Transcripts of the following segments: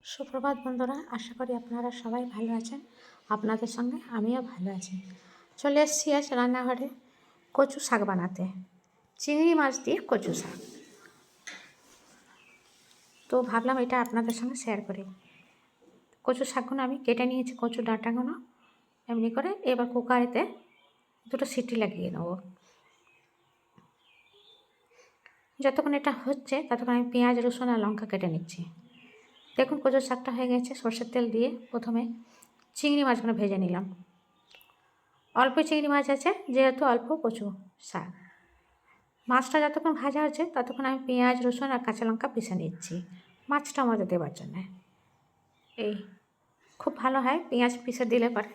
সুপ্রভাত বন্ধুরা, আশা করি আপনারা সবাই ভালো আছেন। আপনাদের সঙ্গে আমিও ভালো আছি। চলে এসেছি আজ রান্নাঘরে কচু শাক বানাতে। চিংড়ি মাছ দিয়ে কচু শাক। তো ভাবলাম এটা আপনাদের সঙ্গে শেয়ার করি। কচু শাকগুলো আমি কেটে নিয়েছি, কচু ডাঁটাগুলো এমনি করে। এবার কুকারেতে দুটো সিটি লাগিয়ে নেব। যতক্ষণ এটা হচ্ছে ততক্ষণ আমি পেঁয়াজ, রসুন আর লঙ্কা কেটে নিচ্ছি। দেখুন কচু শাকটা হয়ে গেছে। সর্ষের তেল দিয়ে প্রথমে চিংড়ি মাছগুলো ভেজে নিলাম। অল্প চিংড়ি মাছ আছে যেহেতু অল্প কচু শাক। মাছটা যতক্ষণ ভাজা হচ্ছে ততক্ষণ আমি পেঁয়াজ, রসুন আর কাঁচা লঙ্কা পিষে নিচ্ছি মাছটা মধ্যে দেওয়ার জন্যে। এই খুব ভালো হয় পেঁয়াজ পিষে দিলে পরে,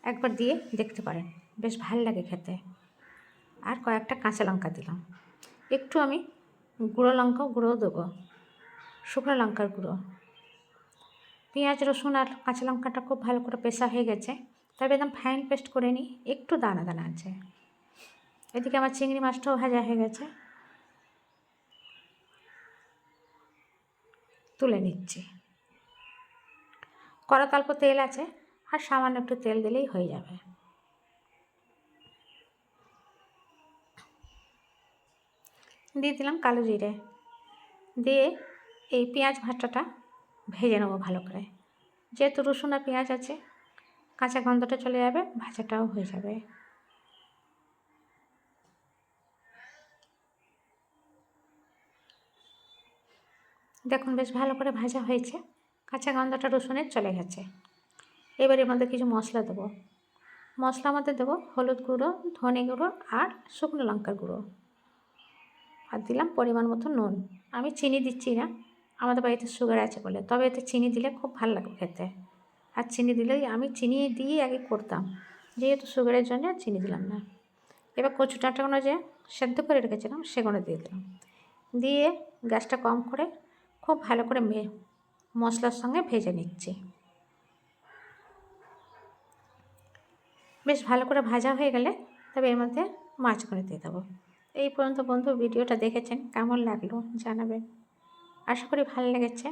একবার দিয়ে দেখতে পারেন, বেশ ভালো লাগে খেতে। আর কয়েকটা কাঁচা লঙ্কা দিলাম। একটু আমি গুঁড়ো লঙ্কা গুঁড়োও দেবো, শুকনো লঙ্কার গুঁড়ো। পেঁয়াজ, রসুন আর কাঁচা লঙ্কাটা খুব ভালো করে পেশা হয়ে গেছে, তবে একদম ফাইন পেস্ট করে নিই, একটু দানা দানা আছে। এদিকে আমার চিংড়ি মাছটাও ভাজা হয়ে গেছে, তুলে নিচ্ছি। কড়াতে অল্প তেল আছে, আর সামান্য একটু তেল দিলেই হয়ে যাবে। দিয়ে দিলাম কালো জিরে, দিয়ে এই পেঁয়াজ ভাজাটা ভেজে নেবো ভালো করে। যেহেতু রসুন আর পেঁয়াজ আছে, কাঁচা গন্ধটা চলে যাবে, ভাজাটাও হয়ে যাবে। দেখুন বেশ ভালো করে ভাজা হয়েছে, কাঁচা গন্ধটা রসুনের চলে গেছে। এবার এর মধ্যে কিছু মশলা দেবো। মশলার মধ্যে দেবো হলুদ গুঁড়ো, ধনে গুঁড়ো আর শুকনো লঙ্কার গুঁড়ো, আর দিলাম পরিমাণ মতো নুন। আমি চিনি দিচ্ছি না, আমাদের বাড়িতে সুগার আছে বলে, তবে এতে চিনি দিলে খুব ভালো লাগবে খেতে। আর চিনি দিলেই, আমি চিনি দিয়ে আগে করতাম, যেহেতু সুগারের জন্য চিনি দিলাম না। এবার কচু ডাঁটাগুলো যে সেদ্ধ করে রেখেছিলাম সেগুলো দিয়ে দিলাম। দিয়ে গ্যাসটা কম করে খুব ভালো করে মশলার সঙ্গে ভেজে নিচ্ছি। বেশ ভালো করে ভাজা হয়ে গেলে তবে এর মধ্যে মাছগুলো দিয়ে দেবো। এই পর্যন্ত বন্ধু ভিডিওটা দেখেছেন, কেমন লাগলো জানাবেন। আশা করি ভালো লেগেছে।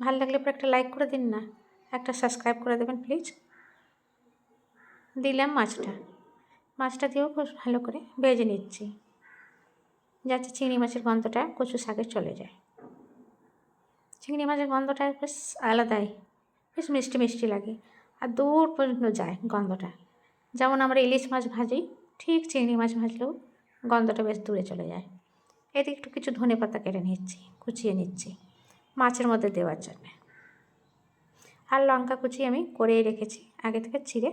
ভালো লাগলে পরে একটা লাইক করে দিন না, একটা সাবস্ক্রাইব করে দেবেন প্লিজ। দিলাম মাছটা দিয়েও খুব ভালো করে ভেজে নিচ্ছি, যাতে চিংড়ি মাছের গন্ধটা কচু শাকে চলে যায়। চিংড়ি মাছের গন্ধটা বেশ আলাদাই, বেশ মিষ্টি মিষ্টি লাগে, আর দূর পর্যন্ত যায় গন্ধটা। যেমন আমরা ইলিশ মাছ ভাজি, ঠিক চিংড়ি মাছ ভাজলেও গন্ধটা বেশ দূরে চলে যায়। এতে একটু কিছু ধনেপাতা কেটে নিচ্ছি, কুচিয়ে নিচ্ছি মাছের মধ্যে দেওয়ার জন্যে। আর লঙ্কা কুচি আমি করেই রেখেছি আগে থেকে ছিঁড়ে।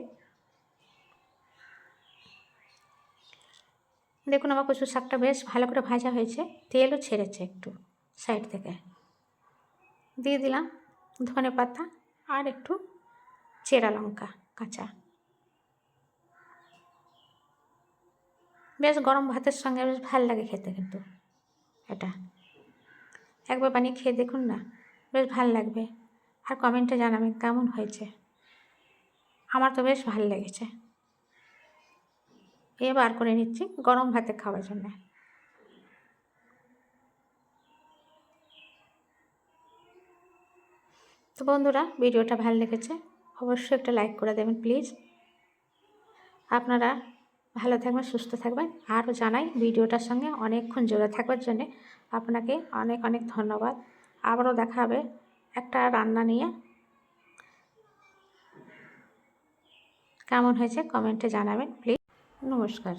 দেখুন আমার কচু শাকটা বেশ ভালো করে ভাজা হয়েছে, তেলও ছেড়েছে একটু সাইড থেকে। দিয়ে দিলাম ধনেপাতা আর একটু চেরা লঙ্কা কাঁচা। বেশ গরম ভাতের সঙ্গে বেশ ভালো লাগে খেতে, কিন্তু এটা একবার বানিয়ে খেয়ে দেখুন না, বেশ ভালো লাগবে। আর কমেন্টে জানাবেন কেমন হয়েছে। আমার তো বেশ ভালো লেগেছে। বার করে নিচ্ছি গরম ভাতে খাওয়ার জন্য। তো বন্ধুরা, ভিডিওটা ভালো লেগেছে অবশ্যই একটা লাইক করে দেবেন প্লিজ। আপনারা ভালো থাকবেন, সুস্থ থাকবেন। আরও জানাই ভিডিওটার সঙ্গে অনেকক্ষণ জুড়ে থাকবার জন্যে আপনাকে অনেক অনেক ধন্যবাদ। আবারও দেখা হবে একটা রান্না নিয়ে। কেমন হয়েছে কমেন্টে জানাবেন প্লিজ। নমস্কার।